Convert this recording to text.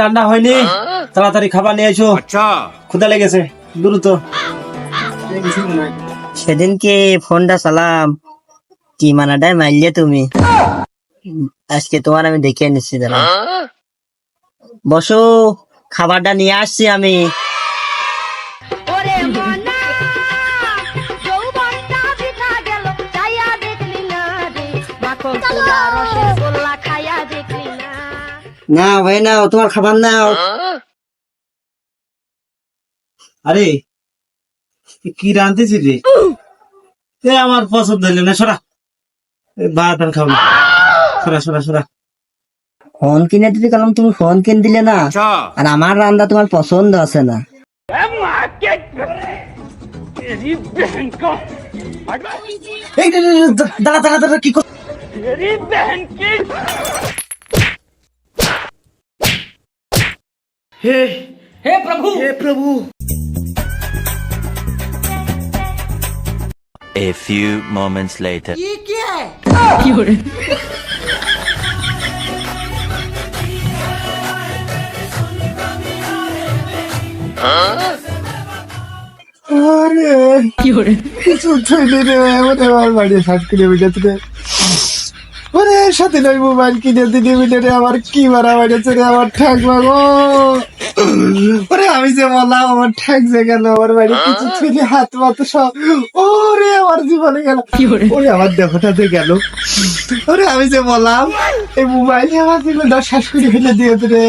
রান্না হয়নি, তাড়াতাড়ি খাবার নিয়ে এসো। আচ্ছা, ক্ষুধা লেগেছে, দ্রুত। সেদিনকে ফোনটা চালাম, কি মানাটাই মারলে তুমি। আজকে তোমার আমি দেখে নিচ্ছি, দাঁড়া বসো, খাবারটা নিয়ে আসছি আমি। না ভাই নাও, তোমার খাবার নাও। আরে কি রাঁধতেছি রে? আমার পছন্দ হইলো না, সরা। ভাত আর খাবো, সরা সরা সরা। ফোন কিনে দিতে গেলাম, তুমি ফোন কিনে দিলে না, আর আমার রান্না তোমার পছন্দ আছে না। দাঁড়া দাঁড়া দাঁড়া, কি কর? হে হে প্রভু, হে প্রভু। A few moments later. আরে কিছু ছুঁইনি রে, আমার বাড়ি 7 কিলোমিটার থেকে। ওরে সাথে নয় মোবাইল কিনে দিদি মিটারে আমার কি মারা বাড়িয়েছে রে, আমার ঠ্যাক মাগো। ওরে আমি যে বললাম, আমার ঠ্যাক যে গেল, আমার বাড়ি কিছু ছুঁইনি, হাত মাত সব। ওরে আমার জীবনে গেল, ওরে আমার দেহটাতে গেল। ওরে আমি যে বললাম, এই মোবাইল আমার জীবনটা শেষ করে ফেলে দিয়েছে রে।